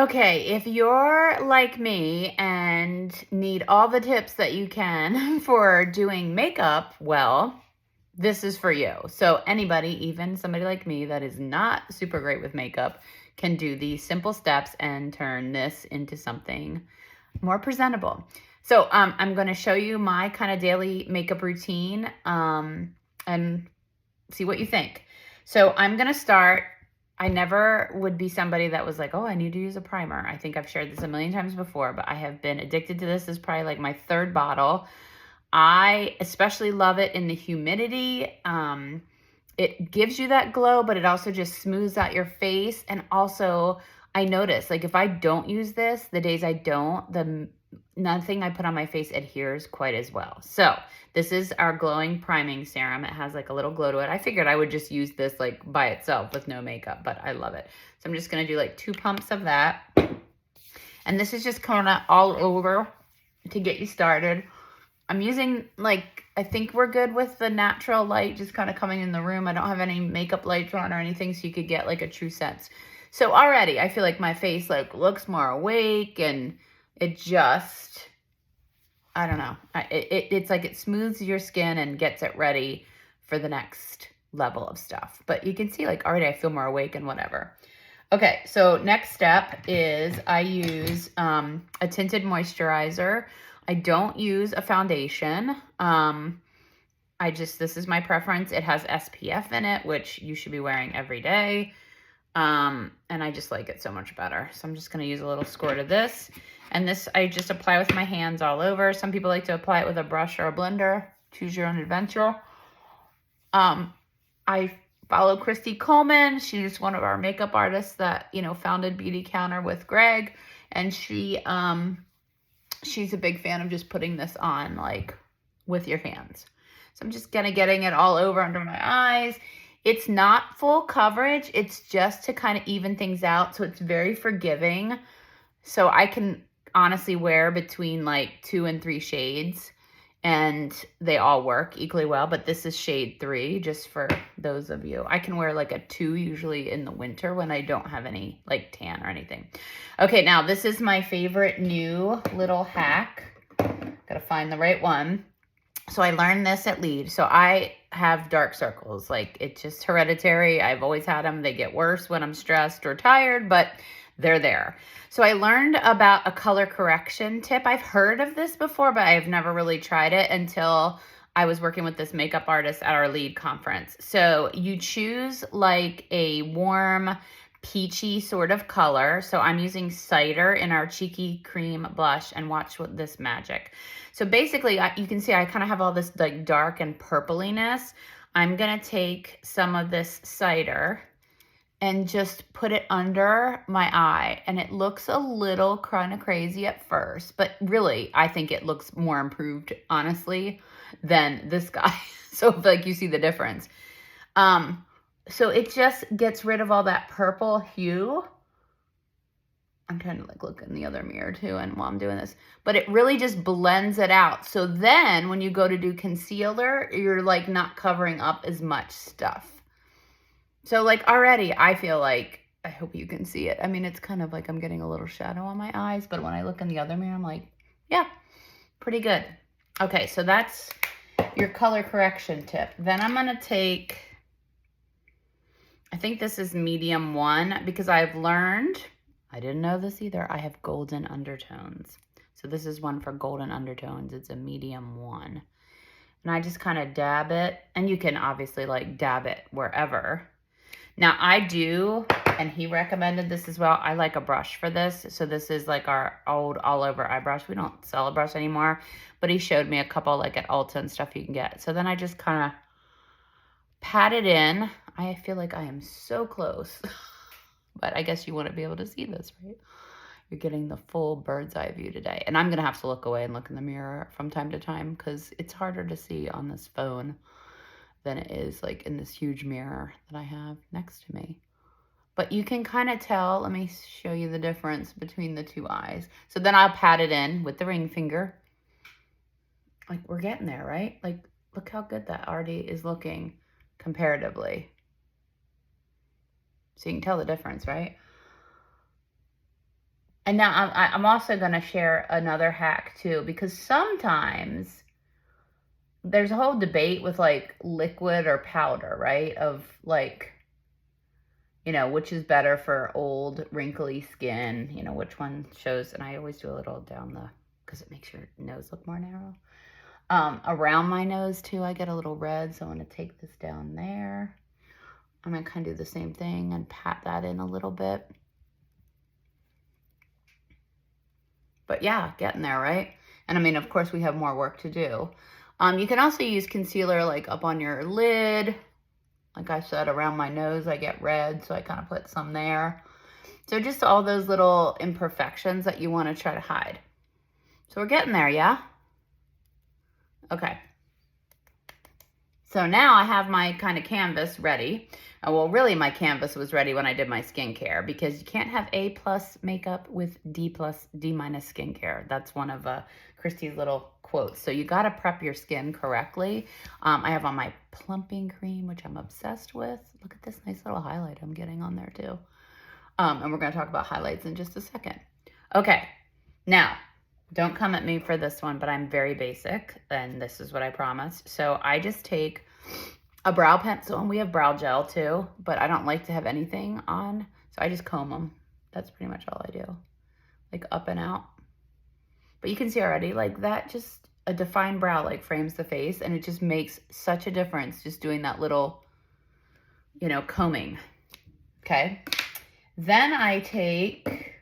Okay, if you're like me and need all the tips that you can for doing makeup well, this is for you. So anybody, even somebody like me that is not super great with makeup, can do these simple steps and turn this into something more presentable. So I'm going to show you my kind of daily makeup routine and see what you think. So I'm going to start. I never would be somebody that was like, oh, I need to use a primer. I think I've shared this a million times before, but I have been addicted to this. This is probably like my third bottle. I especially love it in the humidity. It gives you that glow, but it also just smooths out your face. And also, I notice, like, if I don't use this, the days I don't, nothing I put on my face adheres quite as well. So this is our glowing priming serum. It has like a little glow to it. I figured I would just use this like by itself with no makeup, but I love it. So I'm just gonna do like 2 pumps of that. And this is just kind of all over to get you started. I'm using like, I think we're good with the natural light just kind of coming in the room. I don't have any makeup lights on or anything, so you could get like a true sense. So already I feel like my face like looks more awake, and it just, I don't know. It's like it smooths your skin and gets it ready for the next level of stuff. But you can see like already I feel more awake and whatever. Okay, so next step is I use a tinted moisturizer. I don't use a foundation. This is my preference. It has SPF in it, which you should be wearing every day. And I just like it so much better. So I'm just gonna use a little squirt of this. And this I just apply with my hands all over. Some people like to apply it with a brush or a blender. Choose your own adventure. I follow Christy Coleman. She's one of our makeup artists that, founded Beautycounter with Greg. And she's a big fan of just putting this on like with your hands. So I'm just getting it all over under my eyes. It's not full coverage. It's just to kind of even things out. So it's very forgiving. So I can honestly wear between like 2 and 3 shades, and they all work equally well. But this is shade 3, just for those of you. I can wear like a 2 usually in the winter when I don't have any like tan or anything. Okay, now this is my favorite new little hack. Gotta find the right one. So I learned this at Lead. So I have dark circles. Like, it's just hereditary. I've always had them. They get worse when I'm stressed or tired, but they're there. So I learned about a color correction tip. I've heard of this before, but I've never really tried it until I was working with this makeup artist at our Lead conference. So you choose like a warm, peachy sort of color. So I'm using Cider in our Cheeky Cream blush, and watch what this magic. So basically, you can see I kind of have all this like dark and purpliness. I'm gonna take some of this Cider and just put it under my eye. And it looks a little kind of crazy at first, but really, I think it looks more improved, honestly, than this guy. So like you see the difference. So it just gets rid of all that purple hue. I'm trying to like look in the other mirror too, and while I'm doing this, but it really just blends it out. So then when you go to do concealer, you're like not covering up as much stuff. So like already I feel like, I hope you can see it. I mean, it's kind of like I'm getting a little shadow on my eyes, but when I look in the other mirror, I'm like, yeah, pretty good. Okay, so that's your color correction tip. Then I'm gonna take, I think this is medium 1, because I've learned, I didn't know this either, I have golden undertones. So this is one for golden undertones. It's a medium 1. And I just kind of dab it, and you can obviously like dab it wherever. Now I do, and he recommended this as well, I like a brush for this. So this is like our old all over eye brush. We don't sell a brush anymore, but he showed me a couple like at Ulta and stuff you can get. So then I just kind of pat it in. I feel like I am so close, but I guess you wouldn't be able to see this, right? You're getting the full bird's eye view today. And I'm gonna have to look away and look in the mirror from time to time, because it's harder to see on this phone than it is like in this huge mirror that I have next to me. But you can kind of tell, let me show you the difference between the 2 eyes. So then I'll pat it in with the ring finger. Like, we're getting there, right? Like, look how good that already is looking comparatively. So you can tell the difference, right? And now I'm also going to share another hack too, because sometimes there's a whole debate with like liquid or powder, right? Of like, you know, which is better for old wrinkly skin, you know, which one shows. And I always do a little down the, because it makes your nose look more narrow. Around my nose too, I get a little red. So I'm going to take this down there. I'm going to kind of do the same thing and pat that in a little bit. But yeah, getting there, right? And I mean, of course, we have more work to do. You can also use concealer like up on your lid. Like I said, around my nose, I get red, so I kind of put some there. So just all those little imperfections that you want to try to hide. So we're getting there, yeah? Okay. So now I have my kind of canvas ready. Well, really my canvas was ready when I did my skincare, because you can't have A+ makeup with D+ D- skincare. That's one of Christy's little quotes. So you got to prep your skin correctly. I have on my plumping cream, which I'm obsessed with. Look at this nice little highlight I'm getting on there too. And we're going to talk about highlights in just a second. Okay, now don't come at me for this one, but I'm very basic, and this is what I promised. So I just take a brow pencil, and we have brow gel too, but I don't like to have anything on, so I just comb them. That's pretty much all I do, like up and out. But you can see already, like that, just a defined brow like frames the face, and it just makes such a difference just doing that little, you know, combing. Okay, then I take,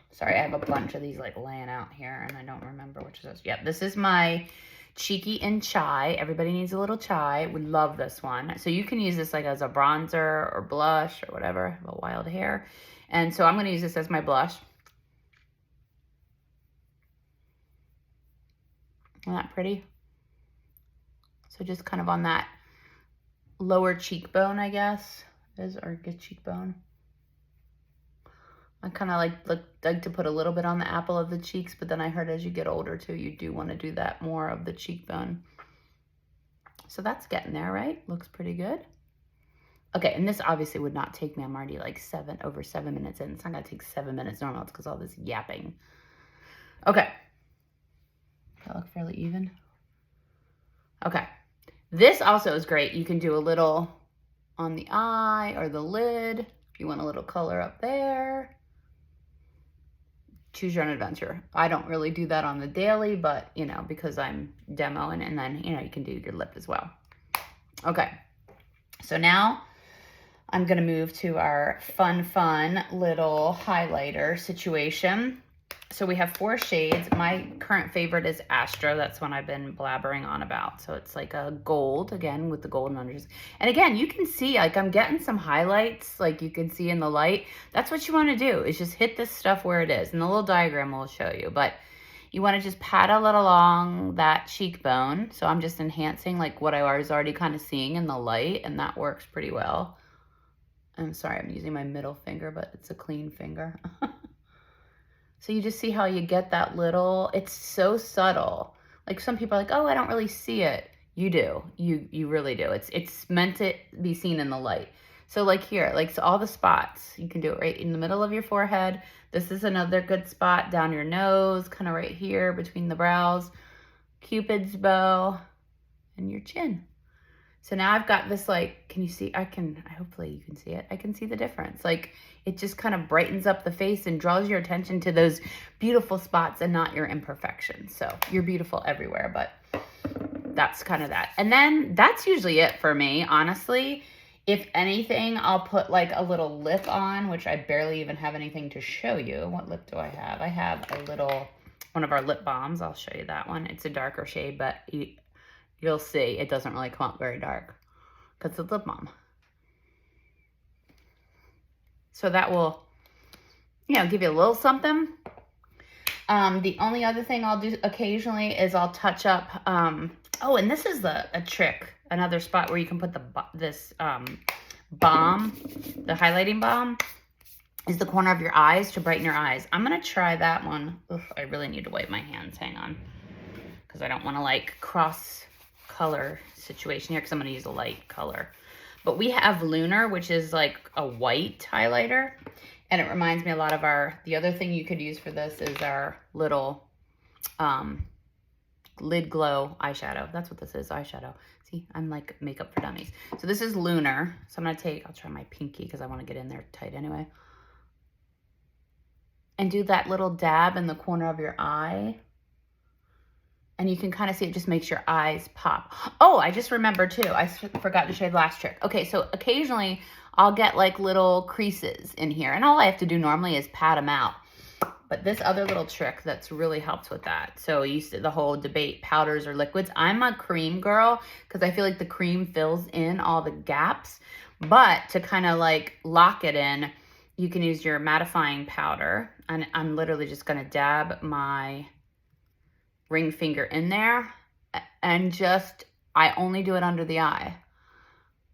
sorry, I have a bunch of these like laying out here and I don't remember which is this. Yep, this is my Cheeky in Chai. Everybody needs a little chai. We love this one. So you can use this like as a bronzer or blush or whatever. I have a wild hair. And so I'm going to use this as my blush. Isn't that pretty? So just kind of on that lower cheekbone, I guess, is our good cheekbone. I kind of like to put a little bit on the apple of the cheeks, but then I heard as you get older too, you do want to do that more of the cheekbone. So that's getting there, right? Looks pretty good. Okay, and this obviously would not take me. I'm already like over 7 minutes in. It's not gonna take 7 minutes normal. It's because all this yapping. Okay. That look fairly even. Okay. This also is great. You can do a little on the eye or the lid if you want a little color up there. Choose your own adventure. I don't really do that on the daily, but you know, because I'm demoing, and then, you know, you can do your lip as well. Okay. So now I'm going to move to our fun little highlighter situation. So we have 4 shades. My current favorite is Astro. That's one I've been blabbering on about. So it's like a gold, again, with the golden unders. And again, you can see, like, I'm getting some highlights, like you can see in the light. That's what you want to do, is just hit this stuff where it is. And the little diagram will show you. But you want to just pat a little along that cheekbone. So I'm just enhancing like what I was already kind of seeing in the light, and that works pretty well. I'm sorry, I'm using my middle finger, but it's a clean finger. So you just see how you get that little, it's so subtle. Like some people are like, oh, I don't really see it. You do, you really do. It's meant to be seen in the light. So like here, like so all the spots, you can do it right in the middle of your forehead. This is another good spot down your nose, kind of right here between the brows, Cupid's bow, and your chin. So now I've got this, like, can you see? Hopefully you can see it. I can see the difference. Like, it just kind of brightens up the face and draws your attention to those beautiful spots and not your imperfections. So you're beautiful everywhere, but that's kind of that. And then that's usually it for me, honestly. If anything, I'll put like a little lip on, which I barely even have anything to show you. What lip do I have? I have a little, one of our lip balms. I'll show you that one. It's a darker shade, but you'll see it doesn't really come out very dark because it's lip balm. So that will, you know, give you a little something. The only other thing I'll do occasionally is I'll touch up, oh, and this is a trick, another spot where you can put this balm, the highlighting balm, is the corner of your eyes to brighten your eyes. I'm going to try that one. Oof, I really need to wipe my hands. Hang on. Because I don't want to like cross color situation here, because I'm going to use a light color. But we have Lunar, which is like a white highlighter. And it reminds me a lot of the other thing you could use for this is our little Lid Glow eyeshadow. That's what this is, eyeshadow. See, I'm like makeup for dummies. So this is Lunar. So I'm gonna I'll try my pinky because I want to get in there tight anyway. And do that little dab in the corner of your eye. And you can kind of see it just makes your eyes pop. Oh, I just remembered too. I forgot to show you the last trick. Okay, so occasionally I'll get like little creases in here. And all I have to do normally is pat them out. But this other little trick that's really helps with that. So you used to the whole debate, powders or liquids. I'm a cream girl because I feel like the cream fills in all the gaps. But to kind of like lock it in, you can use your mattifying powder. And I'm literally just going to dab my ring finger in there and I only do it under the eye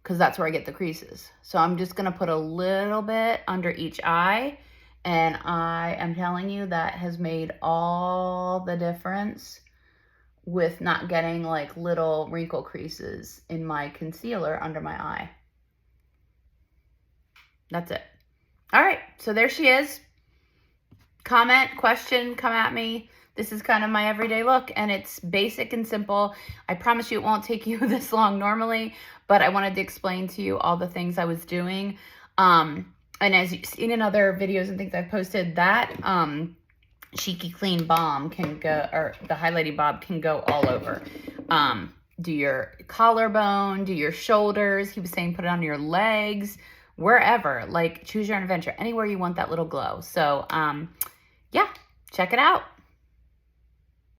because that's where I get the creases. So I'm just going to put a little bit under each eye. And I am telling you, that has made all the difference with not getting like little wrinkle creases in my concealer under my eye. That's it. All right, so there she is. Comment, question, come at me. This is kind of my everyday look, and it's basic and simple. I promise you it won't take you this long normally, but I wanted to explain to you all the things I was doing. And as you've seen in other videos and things I've posted, that Cheeky Clean Balm can go, or the highlighting balm can go all over. Do your collarbone, do your shoulders. He was saying put it on your legs, wherever. Like choose your own adventure, anywhere you want that little glow. So yeah, check it out.